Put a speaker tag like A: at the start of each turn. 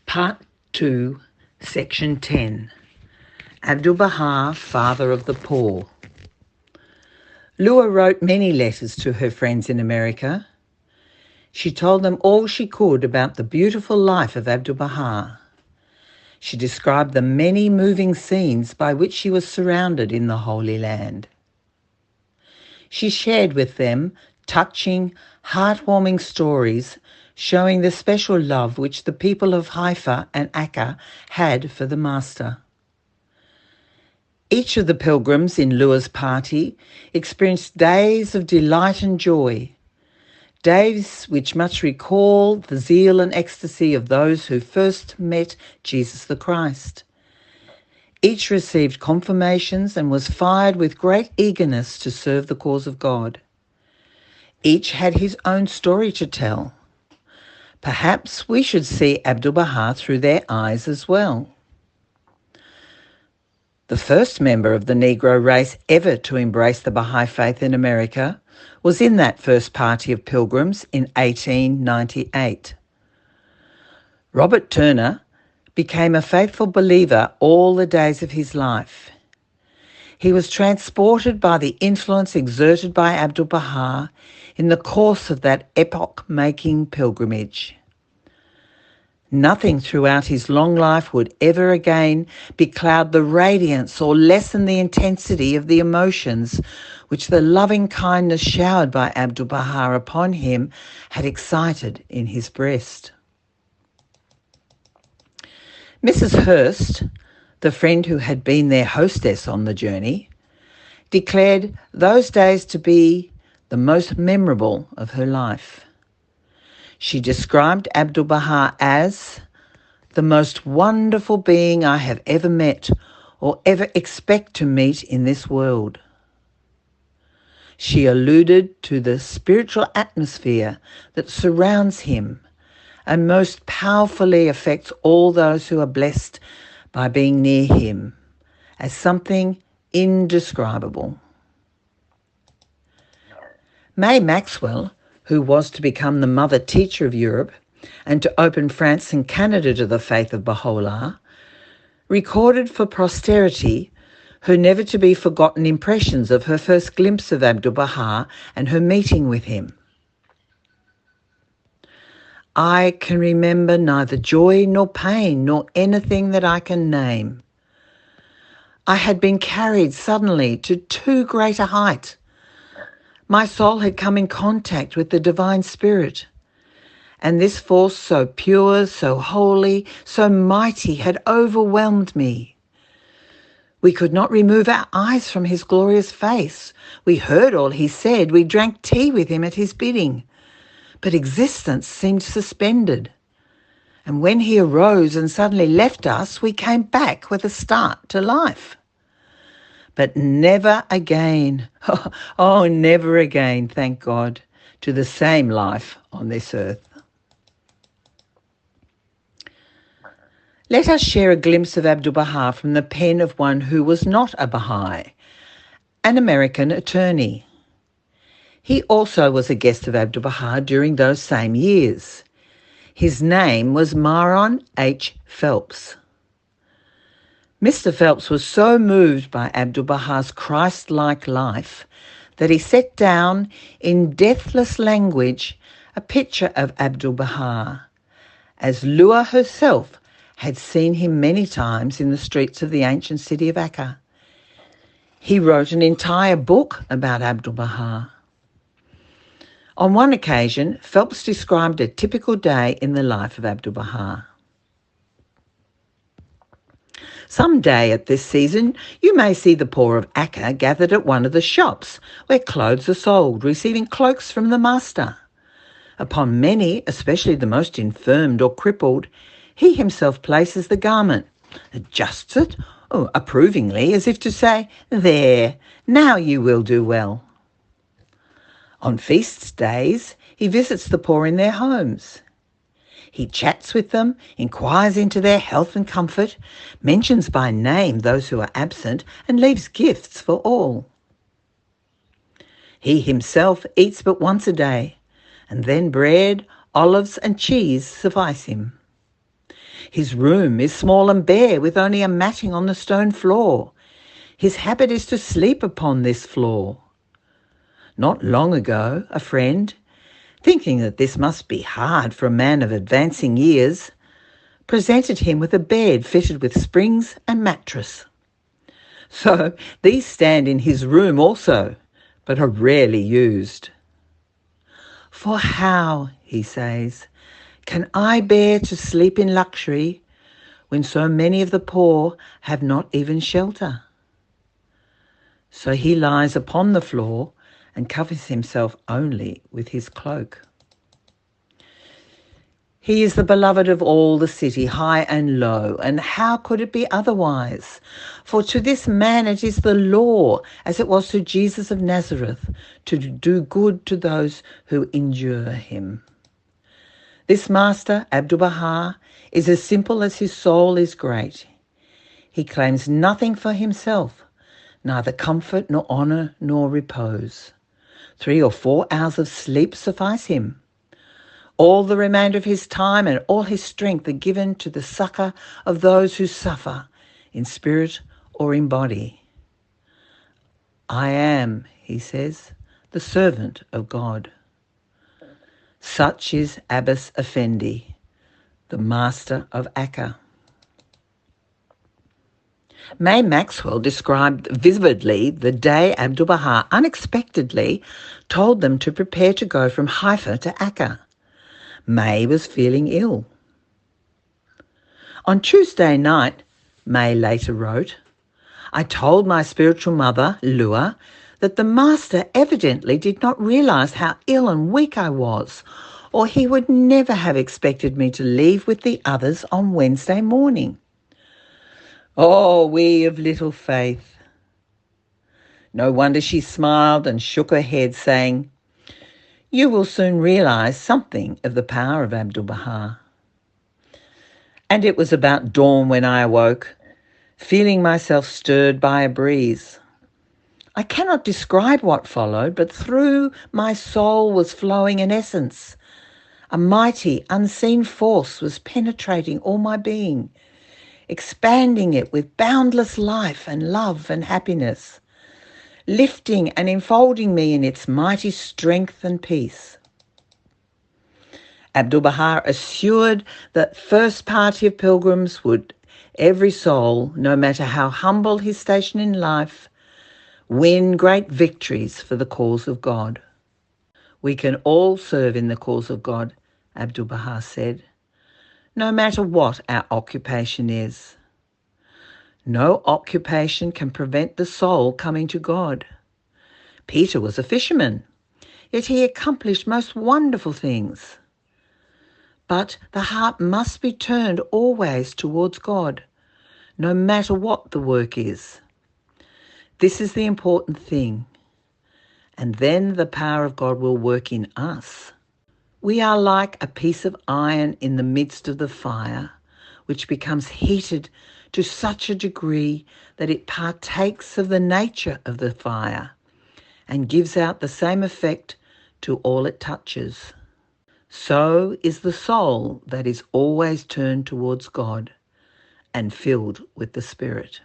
A: Part 2, Section 10. Abdu'l-Baha, Father of the Poor. Lua wrote many letters to her friends in America. She told them all she could about the beautiful life of Abdu'l-Baha. She described the many moving scenes by which she was surrounded in the Holy Land. She shared with them touching, heartwarming stories showing the special love which the people of Haifa and Akka had for the Master. Each of the pilgrims in Lua's party experienced days of delight and joy, days which much recall the zeal and ecstasy of those who first met Jesus the Christ. Each received confirmations and was fired with great eagerness to serve the cause of God. Each had his own story to tell. Perhaps we should see Abdu'l-Baha through their eyes as well. The first member of the Negro race ever to embrace the Baha'i faith in America was in that first party of pilgrims in 1898. Robert Turner became a faithful believer all the days of his life. He was transported by the influence exerted by Abdu'l-Baha in the course of that epoch-making pilgrimage. Nothing throughout his long life would ever again becloud the radiance or lessen the intensity of the emotions which the loving kindness showered by Abdu'l-Baha upon him had excited in his breast. Mrs. Hurst, the friend who had been their hostess on the journey, declared those days to be the most memorable of her life. She described Abdu'l-Baha as the most wonderful being I have ever met or ever expect to meet in this world. She alluded to the spiritual atmosphere that surrounds him and most powerfully affects all those who are blessed by being near him as something indescribable. May Maxwell, who was to become the mother teacher of Europe and to open France and Canada to the faith of Baha'u'llah, recorded for posterity her never-to-be-forgotten impressions of her first glimpse of Abdu'l-Baha and her meeting with him. I can remember neither joy nor pain nor anything that I can name. I had been carried suddenly to too great a height. My soul had come in contact with the Divine Spirit, and this force so pure, so holy, so mighty had overwhelmed me. We could not remove our eyes from his glorious face. We heard all he said. We drank tea with him at his bidding. But existence seemed suspended. And when he arose and suddenly left us, we came back with a start to life. But never again, never again, thank God, to the same life on this earth. Let us share a glimpse of Abdu'l-Baha from the pen of one who was not a Baha'i, an American attorney. He also was a guest of Abdu'l-Baha during those same years. His name was Myron H. Phelps. Mr. Phelps was so moved by Abdu'l-Baha's Christ-like life that he set down in deathless language a picture of Abdu'l-Baha, as Lua herself had seen him many times in the streets of the ancient city of Akka. He wrote an entire book about Abdu'l-Baha. On one occasion, Phelps described a typical day in the life of Abdu'l-Baha. Some day at this season, you may see the poor of Akka gathered at one of the shops where clothes are sold, receiving cloaks from the master. Upon many, especially the most infirmed or crippled, he himself places the garment, adjusts it approvingly as if to say, "There, now you will do well." On feast days, he visits the poor in their homes. He chats with them, inquires into their health and comfort, mentions by name those who are absent, and leaves gifts for all. He himself eats but once a day, and then bread, olives and cheese suffice him. His room is small and bare, with only a matting on the stone floor. His habit is to sleep upon this floor. Not long ago, a friend, thinking that this must be hard for a man of advancing years, presented him with a bed fitted with springs and mattress. So these stand in his room also, but are rarely used. For how, he says, can I bear to sleep in luxury when so many of the poor have not even shelter? So he lies upon the floor and covers himself only with his cloak. He is the beloved of all the city, high and low, and how could it be otherwise? For to this man it is the law, as it was to Jesus of Nazareth, to do good to those who endure him. This master, Abdu'l-Baha, is as simple as his soul is great. He claims nothing for himself, neither comfort nor honour nor repose. 3 or 4 hours of sleep suffice him. All the remainder of his time and all his strength are given to the succour of those who suffer, in spirit or in body. I am, he says, the servant of God. Such is Abbas Effendi, the master of Akka. May Maxwell described vividly the day Abdu'l-Baha unexpectedly told them to prepare to go from Haifa to Akka. May was feeling ill. On Tuesday night, May later wrote, I told my spiritual mother, Lua, that the master evidently did not realise how ill and weak I was, or he would never have expected me to leave with the others on Wednesday morning. Oh, we of little faith. No wonder she smiled and shook her head, saying, You will soon realise something of the power of Abdu'l-Baha. And it was about dawn when I awoke, feeling myself stirred by a breeze. I cannot describe what followed, but through my soul was flowing an essence. A mighty, unseen force was penetrating all my being, expanding it with boundless life and love and happiness, lifting and enfolding me in its mighty strength and peace. Abdu'l-Baha assured that first party of pilgrims would, every soul, no matter how humble his station in life, win great victories for the cause of God. We can all serve in the cause of God, Abdu'l-Baha said, no matter what our occupation is. No occupation can prevent the soul coming to God. Peter was a fisherman, yet he accomplished most wonderful things. But the heart must be turned always towards God, no matter what the work is. This is the important thing, and then the power of God will work in us. We are like a piece of iron in the midst of the fire, which becomes heated to such a degree that it partakes of the nature of the fire and gives out the same effect to all it touches. So is the soul that is always turned towards God and filled with the Spirit.